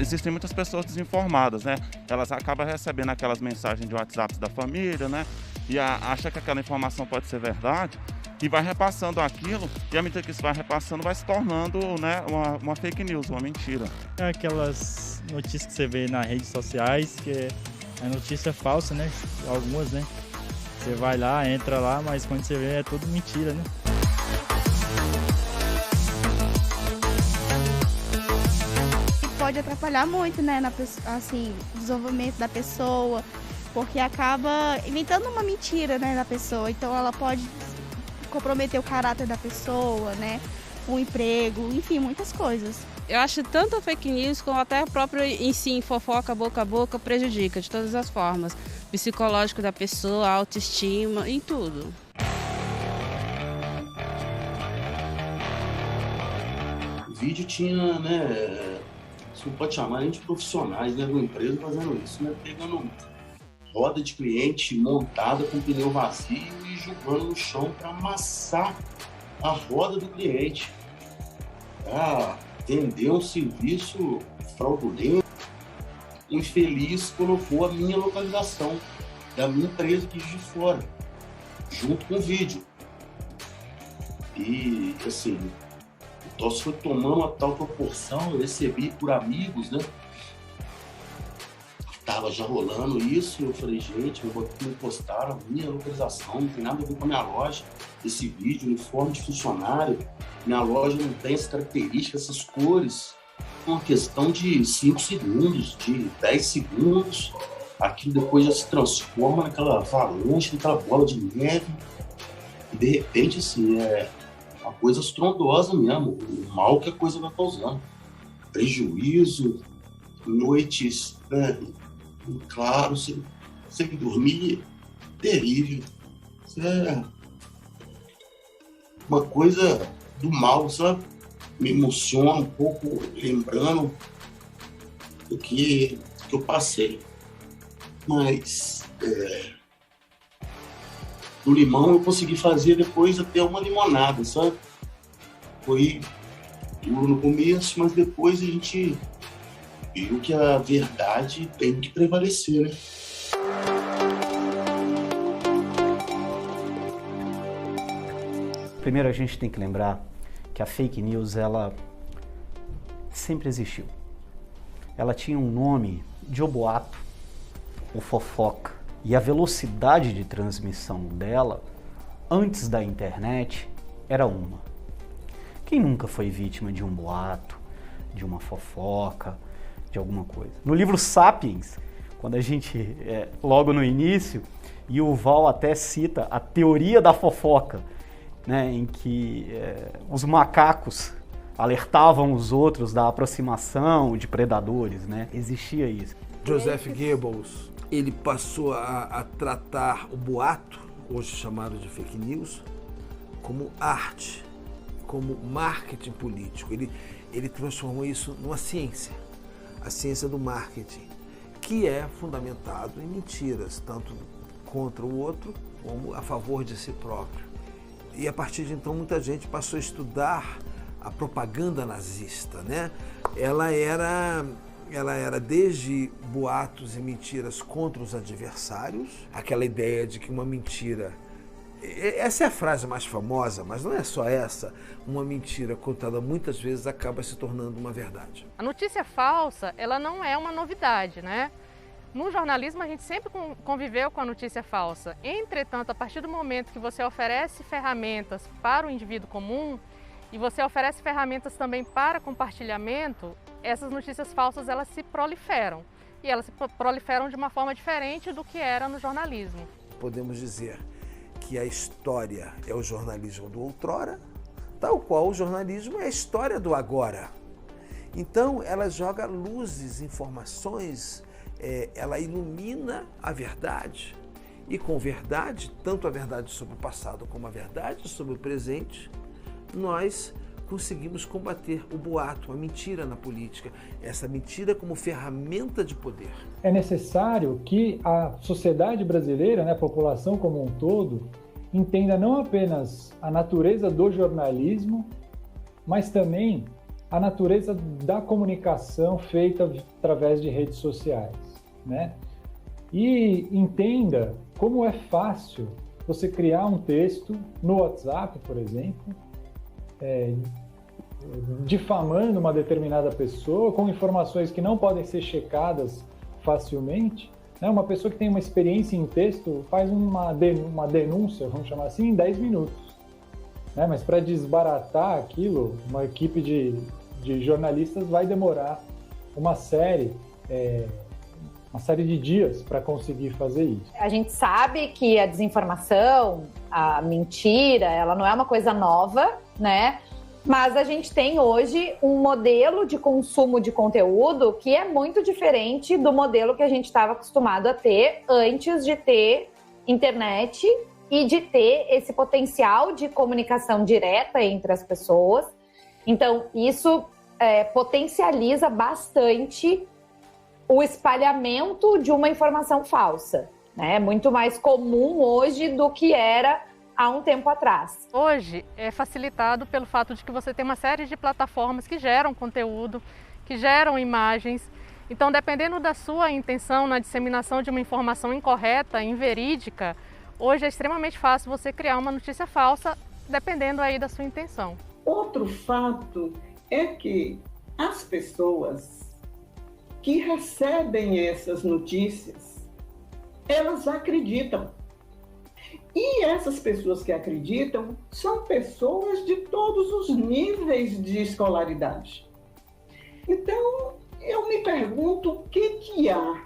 existem muitas pessoas desinformadas, né? Elas acabam recebendo aquelas mensagens de WhatsApp da família, né? E acha que aquela informação pode ser verdade e vai repassando aquilo, e à medida que isso vai repassando, vai se tornando, né, uma fake news, uma mentira. Aquelas notícias que você vê nas redes sociais, que é notícia falsa, né? Algumas, né? Você vai lá, entra lá, mas quando você vê é tudo mentira, né? Pode atrapalhar muito, né, assim, o desenvolvimento da pessoa, porque acaba inventando uma mentira, né, da pessoa. Então ela pode comprometer o caráter da pessoa, né, o emprego, enfim, muitas coisas. Eu acho que tanto a fake news como até a própria em si, fofoca boca a boca, prejudica de todas as formas. Psicológico da pessoa, autoestima, em tudo. O vídeo tinha, né, você não pode chamar nem de profissionais, né, de uma empresa fazendo isso, né, pegando roda de cliente montada com pneu vazio e jogando no chão para amassar a roda do cliente. Vender um serviço fraudulento. O infeliz colocou a minha localização da minha empresa aqui de fora, junto com o vídeo. E, assim, o troço foi tomando uma tal proporção, eu recebi por amigos, né? Tava já rolando isso, eu falei, gente, me postaram a minha localização, não tem nada a ver com a minha loja, esse vídeo, uniforme de funcionário, minha loja não tem essa característica, essas cores. Uma questão de 5 segundos, de 10 segundos, aquilo depois já se transforma naquela avalanche, naquela bola de neve, e de repente, assim, é uma coisa estrondosa mesmo, o mal que a coisa vai causando. Prejuízo, noites, né? Claro, sem dormir, terrível. Isso é uma coisa do mal, sabe? Me emociona um pouco lembrando do que eu passei. Mas do limão eu consegui fazer depois até uma limonada, sabe? Foi duro no começo, mas depois a gente viu que a verdade tem que prevalecer, né? Primeiro a gente tem que lembrar que a fake news, ela sempre existiu. Ela tinha um nome de o boato, o fofoca. E a velocidade de transmissão dela, antes da internet, era uma. Quem nunca foi vítima de um boato, de uma fofoca, de alguma coisa? No livro Sapiens, quando a gente, logo no início, Yuval até cita a teoria da fofoca, né, em que os macacos alertavam os outros da aproximação de predadores, né? Existia isso. Joseph Goebbels, ele passou a tratar o boato, hoje chamado de fake news, como arte, como marketing político. Ele transformou isso numa ciência, a ciência do marketing, que é fundamentado em mentiras, tanto contra o outro como a favor de si próprio. E a partir de então muita gente passou a estudar a propaganda nazista, né? Ela era desde boatos e mentiras contra os adversários, aquela ideia de que uma mentira, essa é a frase mais famosa, mas não é só essa, uma mentira contada muitas vezes acaba se tornando uma verdade. A notícia falsa, ela não é uma novidade, né? No jornalismo, a gente sempre conviveu com a notícia falsa. Entretanto, a partir do momento que você oferece ferramentas para o indivíduo comum e você oferece ferramentas também para compartilhamento, essas notícias falsas elas se proliferam. E elas se proliferam de uma forma diferente do que era no jornalismo. Podemos dizer que a história é o jornalismo do outrora, tal qual o jornalismo é a história do agora. Então, ela joga luzes, informações, ela ilumina a verdade. E com verdade, tanto a verdade sobre o passado como a verdade sobre o presente, nós conseguimos combater o boato, a mentira na política, essa mentira como ferramenta de poder. É necessário que a sociedade brasileira, né, a população como um todo, entenda não apenas a natureza do jornalismo, mas também a natureza da comunicação feita através de redes sociais, né? E entenda como é fácil você criar um texto no WhatsApp, por exemplo, difamando uma determinada pessoa, com informações que não podem ser checadas facilmente. Né? Uma pessoa que tem uma experiência em texto faz uma denúncia, vamos chamar assim, em 10 minutos. Né? Mas para desbaratar aquilo, uma equipe de jornalistas vai demorar uma série de dias para conseguir fazer isso. A gente sabe que a desinformação, a mentira, ela não é uma coisa nova, né? Mas a gente tem hoje um modelo de consumo de conteúdo que é muito diferente do modelo que a gente estava acostumado a ter antes de ter internet e de ter esse potencial de comunicação direta entre as pessoas. Então, isso potencializa bastante o espalhamento de uma informação falsa, né? É muito mais comum hoje do que era há um tempo atrás. Hoje é facilitado pelo fato de que você tem uma série de plataformas que geram conteúdo, que geram imagens. Então, dependendo da sua intenção na disseminação de uma informação incorreta, inverídica, hoje é extremamente fácil você criar uma notícia falsa, dependendo aí da sua intenção. Outro fato é que as pessoas que recebem essas notícias, elas acreditam. E essas pessoas que acreditam são pessoas de todos os níveis de escolaridade. Então, eu me pergunto o que há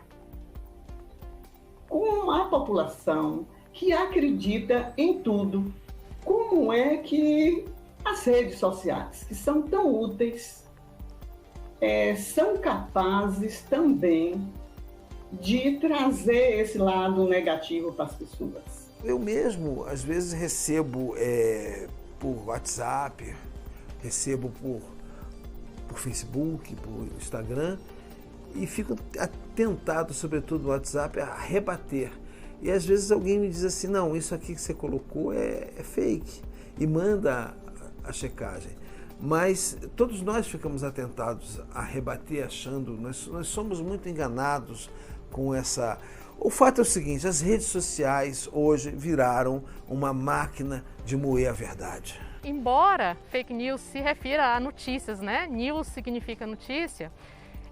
com a população que acredita em tudo. Como é que as redes sociais, que são tão úteis, são capazes também de trazer esse lado negativo para as pessoas? Eu mesmo, às vezes, recebo por WhatsApp, recebo por Facebook, por Instagram, e fico tentado, sobretudo no WhatsApp, a rebater. E às vezes alguém me diz assim, não, isso aqui que você colocou é fake, e manda a checagem. Mas todos nós ficamos atentados a rebater, achando, nós somos muito enganados com essa... O fato é o seguinte, as redes sociais hoje viraram uma máquina de moer a verdade. Embora fake news se refira a notícias, né? News significa notícia,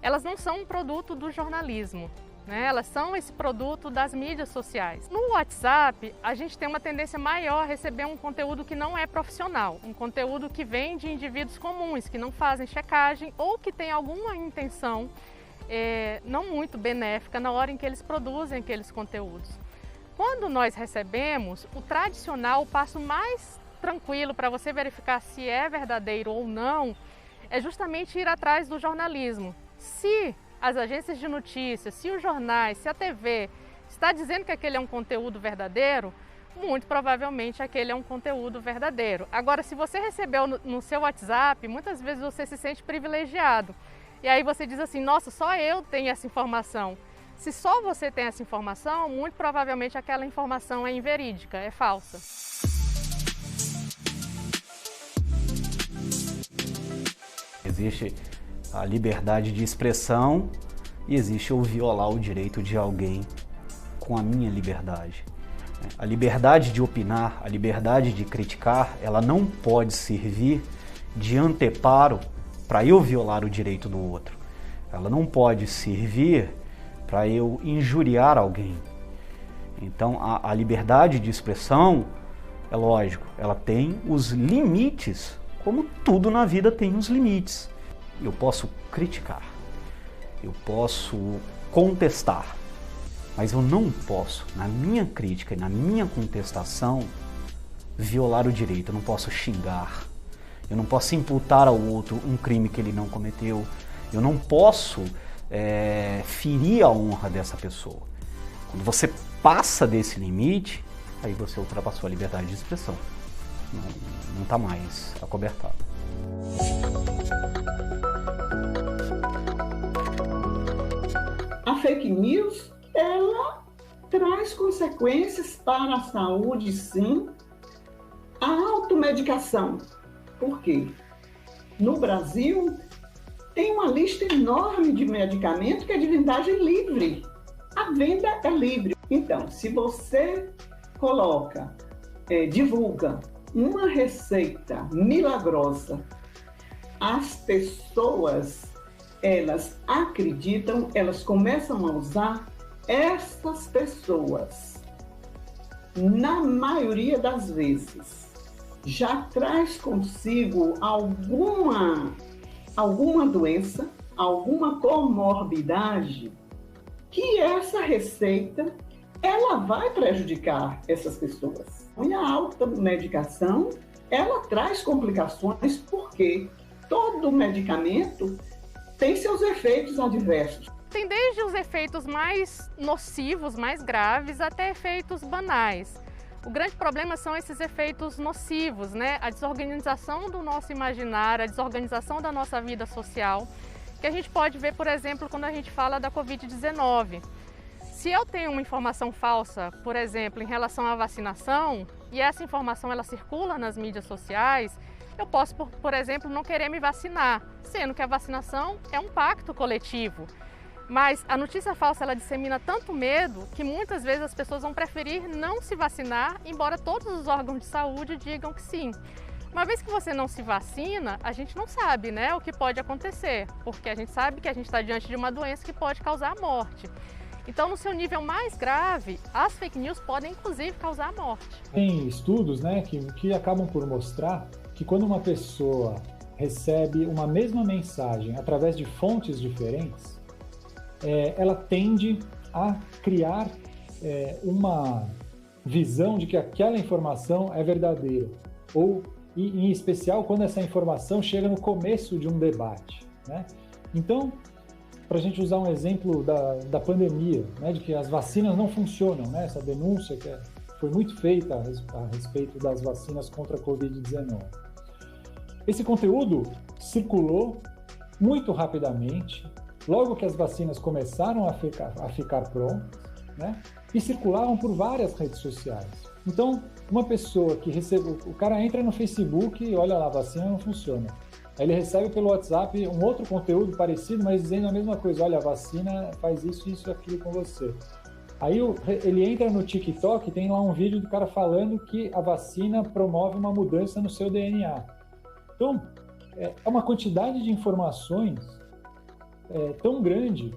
elas não são um produto do jornalismo, né? Elas são esse produto das mídias sociais. No WhatsApp, a gente tem uma tendência maior a receber um conteúdo que não é profissional, um conteúdo que vem de indivíduos comuns, que não fazem checagem ou que tem alguma intenção não muito benéfica na hora em que eles produzem aqueles conteúdos. Quando nós recebemos, o tradicional, o passo mais tranquilo para você verificar se é verdadeiro ou não, é justamente ir atrás do jornalismo. Se as agências de notícias, se os jornais, se a TV está dizendo que aquele é um conteúdo verdadeiro, muito provavelmente aquele é um conteúdo verdadeiro. Agora, se você recebeu no seu WhatsApp, muitas vezes você se sente privilegiado. E aí você diz assim, nossa, só eu tenho essa informação. Se só você tem essa informação, muito provavelmente aquela informação é inverídica, é falsa. Existe a liberdade de expressão e existe eu violar o direito de alguém com a minha liberdade. A liberdade de opinar, a liberdade de criticar, ela não pode servir de anteparo para eu violar o direito do outro. Ela não pode servir para eu injuriar alguém. Então, a liberdade de expressão, é lógico, ela tem os limites, como tudo na vida tem os limites. Eu posso criticar, eu posso contestar, mas eu não posso, na minha crítica e na minha contestação, violar o direito. Eu não posso xingar, eu não posso imputar ao outro um crime que ele não cometeu, eu não posso ferir a honra dessa pessoa. Quando você passa desse limite, aí você ultrapassou a liberdade de expressão. Não está mais acobertado. A fake news, ela traz consequências para a saúde, sim. A automedicação. Por quê? no Brasil, tem uma lista enorme de medicamentos que é de vendagem livre. A venda é livre. Então, se você coloca, divulga uma receita milagrosa, as pessoas, elas acreditam, elas começam a usar. Essas pessoas, na maioria das vezes, já traz consigo alguma doença, alguma comorbidade, que essa receita, ela vai prejudicar essas pessoas. E a automedicação, ela traz complicações, porque todo medicamento tem seus efeitos adversos. Tem desde os efeitos mais nocivos, mais graves, até efeitos banais. O grande problema são esses efeitos nocivos, né? A desorganização do nosso imaginário, a desorganização da nossa vida social, que a gente pode ver, por exemplo, quando a gente fala da Covid-19. Se eu tenho uma informação falsa, por exemplo, em relação à vacinação, e essa informação ela circula nas mídias sociais, eu posso, por exemplo, não querer me vacinar, sendo que a vacinação é um pacto coletivo. Mas a notícia falsa, ela dissemina tanto medo que muitas vezes as pessoas vão preferir não se vacinar, embora todos os órgãos de saúde digam que sim. Uma vez que você não se vacina, a gente não sabe, né, o que pode acontecer, porque a gente sabe que a gente está diante de uma doença que pode causar a morte. Então, no seu nível mais grave, as fake news podem, inclusive, causar a morte. Tem estudos, né, que acabam por mostrar que quando uma pessoa recebe uma mesma mensagem através de fontes diferentes, ela tende a criar uma visão de que aquela informação é verdadeira. Ou, em especial, quando essa informação chega no começo de um debate, né? Então, para a gente usar um exemplo da pandemia, né, de que as vacinas não funcionam, né, essa denúncia que foi muito feita a respeito das vacinas contra a Covid-19. Esse conteúdo circulou muito rapidamente, logo que as vacinas começaram a ficar prontas, né, e circulavam por várias redes sociais. Então, uma pessoa que recebe... O cara entra no Facebook e olha lá, a vacina não funciona. Aí ele recebe pelo WhatsApp um outro conteúdo parecido, mas dizendo a mesma coisa. Olha, a vacina faz isso, aquilo com você. Aí ele entra no TikTok e tem lá um vídeo do cara falando que a vacina promove uma mudança no seu DNA. Então, é uma quantidade de informações tão grande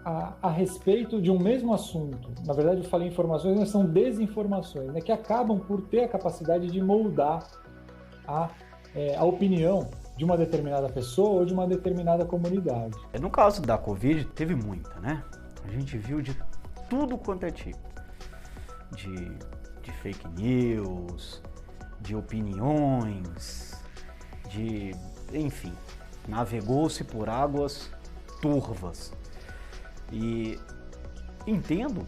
a respeito de um mesmo assunto. Na verdade, eu falei informações, mas são desinformações, né, que acabam por ter a capacidade de moldar a opinião de uma determinada pessoa ou de uma determinada comunidade. No caso da Covid, teve muita, né? A gente viu de tudo quanto é tipo. De fake news, de opiniões, enfim, navegou-se por águas turvas. E entendo,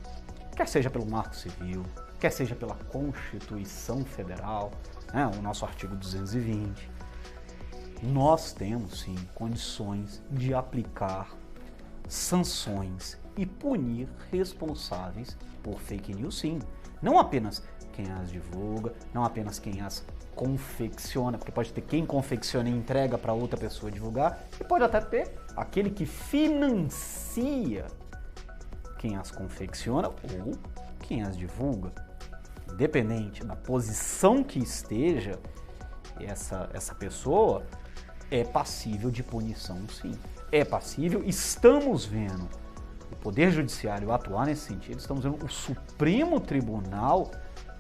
quer seja pelo Marco Civil, quer seja pela Constituição Federal, né, o nosso artigo 220, nós temos sim condições de aplicar sanções e punir responsáveis por fake news, sim. Não apenas quem as divulga, não apenas quem as confecciona, porque pode ter quem confecciona e entrega para outra pessoa divulgar, e pode até ter aquele que financia quem as confecciona ou quem as divulga. Independente da posição que esteja, essa pessoa é passível de punição, sim. É passível, estamos vendo o Poder Judiciário atuar nesse sentido, estamos vendo o Supremo Tribunal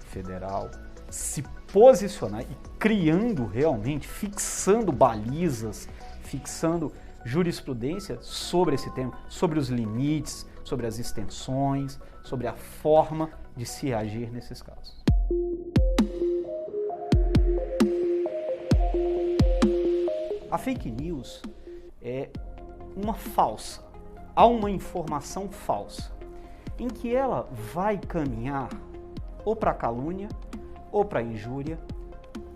Federal se posicionar e criando realmente, fixando balizas, fixando jurisprudência sobre esse tema, sobre os limites, sobre as extensões, sobre a forma de se agir nesses casos. A fake news é uma falsa, há uma informação falsa, em que ela vai caminhar ou para calúnia, ou para injúria,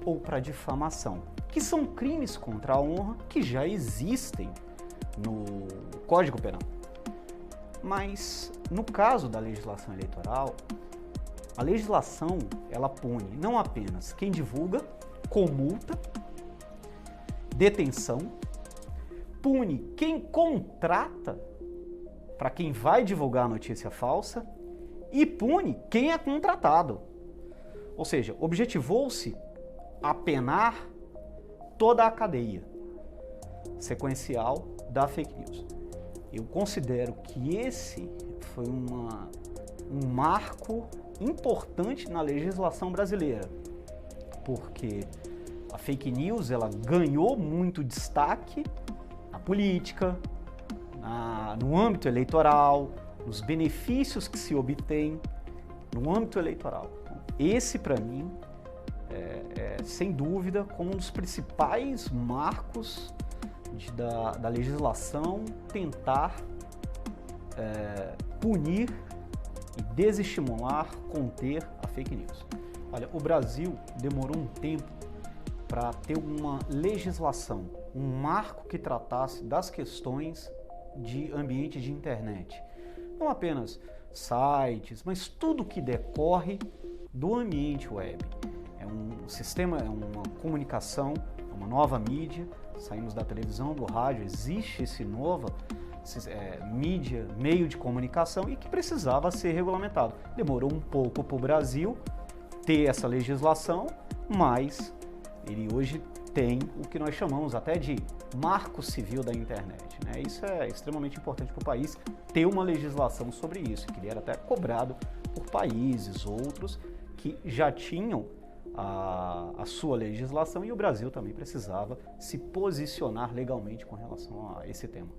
ou para difamação, que são crimes contra a honra que já existem no Código Penal. Mas, no caso da legislação eleitoral, a legislação, ela pune não apenas quem divulga com multa, detenção, pune quem contrata para quem vai divulgar a notícia falsa e pune quem é contratado. Ou seja, objetivou-se apenar toda a cadeia sequencial da fake news. Eu considero que esse foi um marco importante na legislação brasileira, porque a fake news ela ganhou muito destaque na política, no âmbito eleitoral, nos benefícios que se obtém no âmbito eleitoral. Esse, para mim, sem dúvida, como um dos principais marcos da legislação tentar punir e desestimular, conter a fake news. Olha, o Brasil demorou um tempo para ter uma legislação, um marco que tratasse das questões de ambiente de internet. Não apenas sites, mas tudo que decorre do ambiente web. É um sistema, é uma comunicação, é uma nova mídia. Saímos da televisão, do rádio, existe esse novo mídia, meio de comunicação e que precisava ser regulamentado. Demorou um pouco para o Brasil ter essa legislação, mas ele hoje tem o que nós chamamos até de marco civil da internet, né? Isso é extremamente importante para o país ter uma legislação sobre isso, que ele era até cobrado por países outros que já tinham a sua legislação e o Brasil também precisava se posicionar legalmente com relação a esse tema.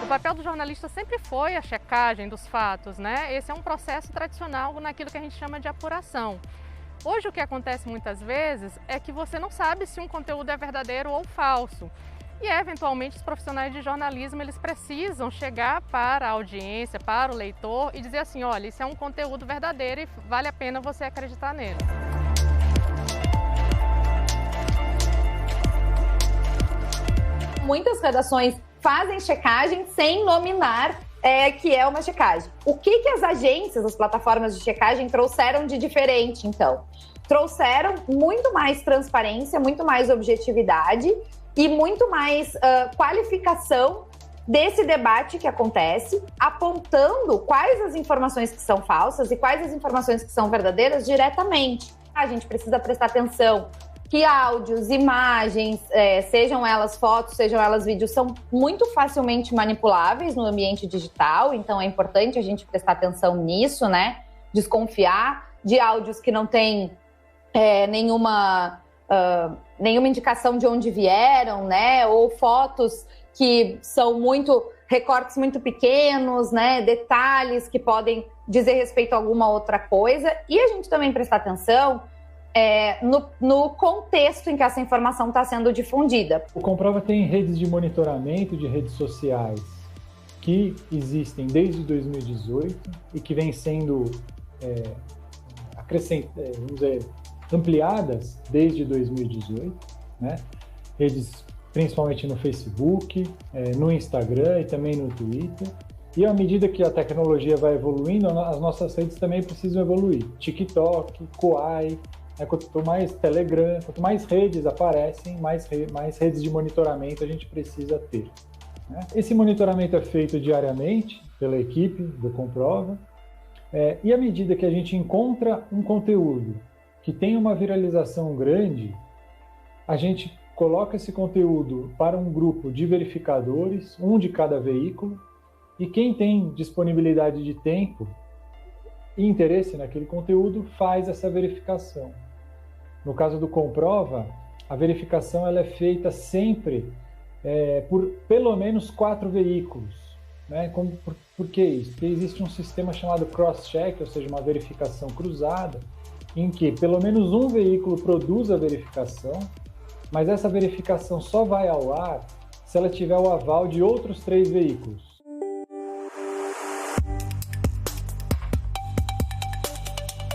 O papel do jornalista sempre foi a checagem dos fatos, né? Esse é um processo tradicional naquilo que a gente chama de apuração. Hoje o que acontece muitas vezes é que você não sabe se um conteúdo é verdadeiro ou falso. E eventualmente os profissionais de jornalismo eles precisam chegar para a audiência, para o leitor e dizer assim, olha, isso é um conteúdo verdadeiro e vale a pena você acreditar nele. Muitas redações fazem checagem sem nominar que é uma checagem. O que as agências, as plataformas de checagem trouxeram de diferente, então? Trouxeram muito mais transparência, muito mais objetividade e muito mais qualificação desse debate que acontece, apontando quais as informações que são falsas e quais as informações que são verdadeiras diretamente. A gente precisa prestar atenção que áudios, imagens, sejam elas fotos, sejam elas vídeos, são muito facilmente manipuláveis no ambiente digital, então é importante a gente prestar atenção nisso, né? Desconfiar de áudios que não têm nenhuma indicação de onde vieram, né? Ou fotos que são recortes muito pequenos, né? Detalhes que podem dizer respeito a alguma outra coisa. E a gente também prestar atenção no contexto em que essa informação está sendo difundida. O Comprova tem redes de monitoramento de redes sociais que existem desde 2018 e que vêm sendo ampliadas desde 2018, né? Redes principalmente no Facebook, no Instagram e também no Twitter. E à medida que a tecnologia vai evoluindo, as nossas redes também precisam evoluir. TikTok, Quai, quanto mais Telegram, quanto mais redes aparecem, mais redes de monitoramento a gente precisa ter, né? Esse monitoramento é feito diariamente pela equipe do Comprova, e à medida que a gente encontra um conteúdo que tem uma viralização grande, a gente coloca esse conteúdo para um grupo de verificadores, um de cada veículo, e quem tem disponibilidade de tempo e interesse naquele conteúdo faz essa verificação. No caso do Comprova, a verificação ela é feita sempre por pelo menos 4 veículos, né? Por que isso? Porque existe um sistema chamado cross-check, ou seja, uma verificação cruzada, em que pelo menos um veículo produz a verificação, mas essa verificação só vai ao ar se ela tiver o aval de outros 3 veículos.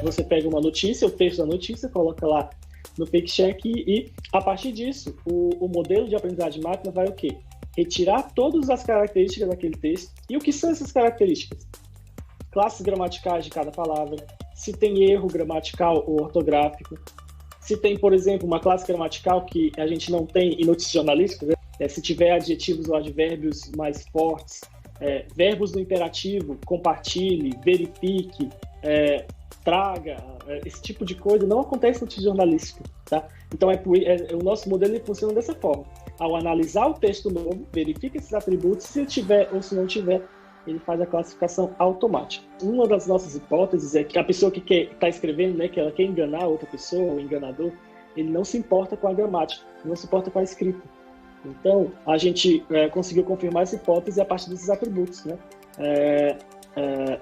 Você pega uma notícia, o texto da notícia, coloca lá no fake check e a partir disso, o modelo de aprendizagem de máquina vai o quê? Retirar todas as características daquele texto. E o que são essas características? Classes gramaticais de cada palavra, se tem erro gramatical ou ortográfico, se tem, por exemplo, uma classe gramatical que a gente não tem em notícias jornalísticas, se tiver adjetivos ou advérbios mais fortes, verbos no imperativo, compartilhe, verifique, traga, esse tipo de coisa não acontece no notícia jornalística, tá? Então o nosso modelo ele funciona dessa forma. Ao analisar o texto novo, verifica esses atributos, se tiver ou se não tiver, ele faz a classificação automática. Uma das nossas hipóteses é que a pessoa que está escrevendo, né, que ela quer enganar outra pessoa, o enganador, ele não se importa com a gramática, não se importa com a escrita. Então, a gente conseguiu confirmar essa hipótese a partir desses atributos, né?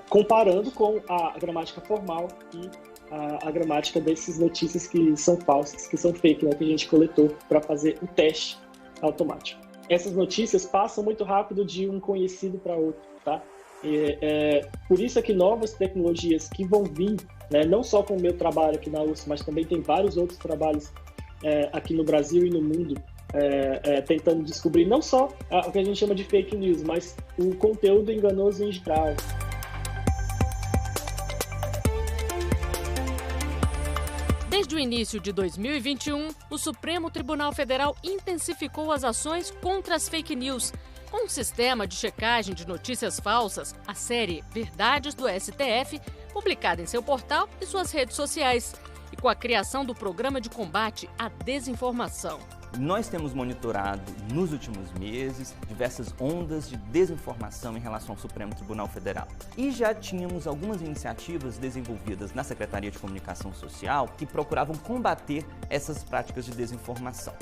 Comparando com a gramática formal e a gramática dessas notícias que são falsas, que são fake, né, que a gente coletou para fazer o teste automático. Essas notícias passam muito rápido de um conhecido para outro, tá? Por isso é que novas tecnologias que vão vir, né, não só com o meu trabalho aqui na USP, mas também tem vários outros trabalhos aqui no Brasil e no mundo, tentando descobrir não só o que a gente chama de fake news, mas o conteúdo enganoso em geral. Desde o início de 2021, o Supremo Tribunal Federal intensificou as ações contra as fake news. Com um sistema de checagem de notícias falsas, a série Verdades do STF, publicada em seu portal e suas redes sociais, e com a criação do Programa de Combate à Desinformação. Nós temos monitorado, nos últimos meses, diversas ondas de desinformação em relação ao Supremo Tribunal Federal. E já tínhamos algumas iniciativas desenvolvidas na Secretaria de Comunicação Social que procuravam combater essas práticas de desinformação.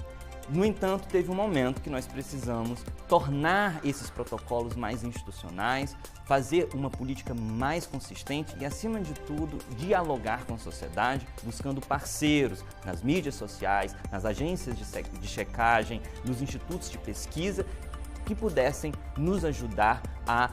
No entanto, teve um momento que nós precisamos tornar esses protocolos mais institucionais, fazer uma política mais consistente e, acima de tudo, dialogar com a sociedade, buscando parceiros nas mídias sociais, nas agências de checagem, nos institutos de pesquisa, que pudessem nos ajudar a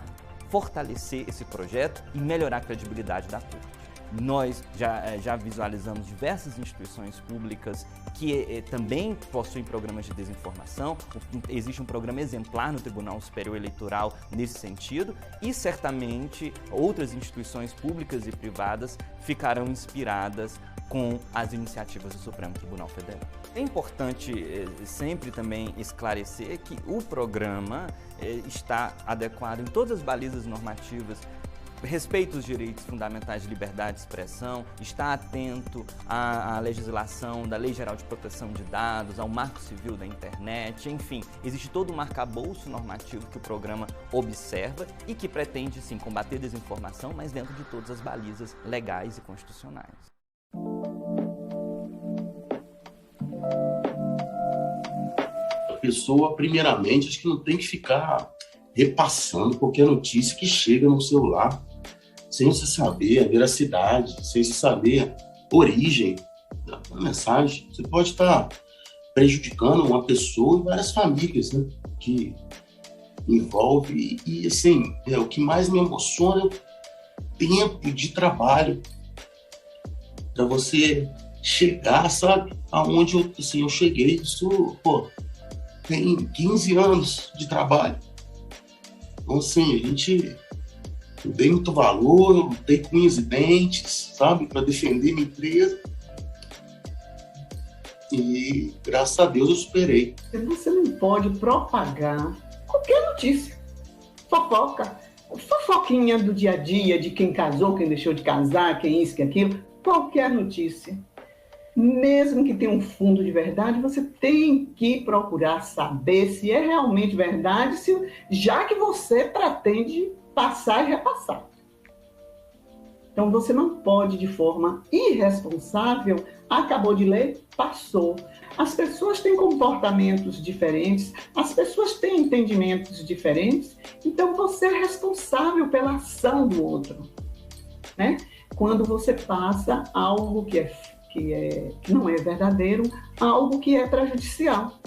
fortalecer esse projeto e melhorar a credibilidade da Corte. Nós já visualizamos diversas instituições públicas que também possuem programas de desinformação. Existe um programa exemplar no Tribunal Superior Eleitoral nesse sentido e, certamente, outras instituições públicas e privadas ficarão inspiradas com as iniciativas do Supremo Tribunal Federal. É importante sempre também esclarecer que o programa está adequado em todas as balizas normativas, respeita os direitos fundamentais de liberdade de expressão, está atento à legislação da Lei Geral de Proteção de Dados, ao Marco Civil da Internet, enfim, existe todo um arcabouço normativo que o programa observa e que pretende, sim, combater a desinformação, mas dentro de todas as balizas legais e constitucionais. A pessoa, primeiramente, acho que não tem que ficar repassando qualquer notícia que chega no celular, sem você saber a veracidade, sem você saber a origem da mensagem. Você pode estar prejudicando uma pessoa e várias famílias, né, que envolve. E assim, o que mais me emociona é o tempo de trabalho para você chegar, sabe, aonde eu cheguei. Isso, tem 15 anos de trabalho. Então, assim, eu dei muito valor, eu lutei com unhas e dentes, sabe, para defender minha empresa. E, graças a Deus, eu superei. Você não pode propagar qualquer notícia. Fofoquinha do dia a dia, de quem casou, quem deixou de casar, quem isso, quem aquilo. Qualquer notícia. Mesmo que tenha um fundo de verdade, você tem que procurar saber se é realmente verdade, já que você pretende passar e repassar. Então, você não pode, de forma irresponsável, acabou de ler, passou. As pessoas têm comportamentos diferentes, as pessoas têm entendimentos diferentes, então você é responsável pela ação do outro, né? Quando você passa algo que não é verdadeiro, algo que é prejudicial.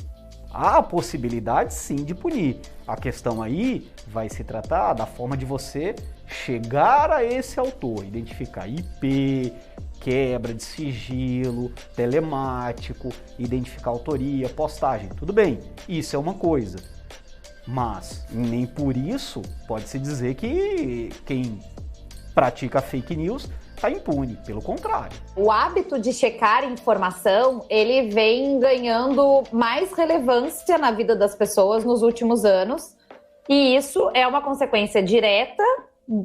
Há a possibilidade, sim, de punir. A questão aí vai se tratar da forma de você chegar a esse autor, identificar IP, quebra de sigilo, telemático, identificar autoria, postagem. Tudo bem, isso é uma coisa. Mas nem por isso pode-se dizer que quem pratica fake news está impune, pelo contrário. O hábito de checar informação, ele vem ganhando mais relevância na vida das pessoas nos últimos anos, e isso é uma consequência direta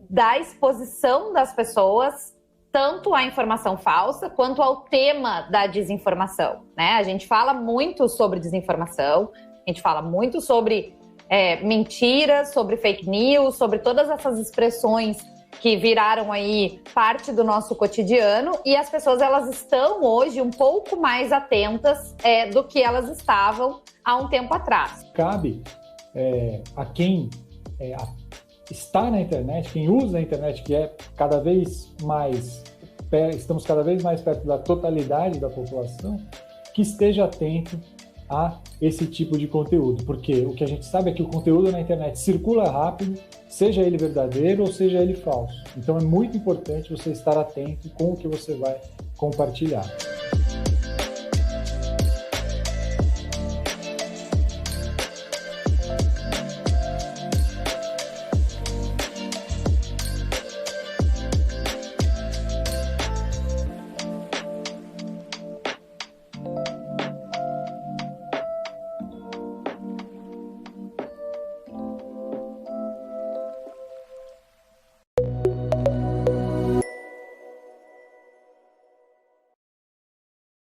da exposição das pessoas tanto à informação falsa quanto ao tema da desinformação, né? A gente fala muito sobre desinformação, a gente fala muito sobre mentiras, sobre fake news, sobre todas essas expressões que viraram aí parte do nosso cotidiano, e as pessoas elas estão hoje um pouco mais atentas do que elas estavam há um tempo atrás. Cabe a quem está na internet, quem usa a internet, que é cada vez mais, estamos cada vez mais perto da totalidade da população, que esteja atento a esse tipo de conteúdo, porque o que a gente sabe é que o conteúdo na internet circula rápido, seja ele verdadeiro ou seja ele falso. Então é muito importante você estar atento com o que você vai compartilhar.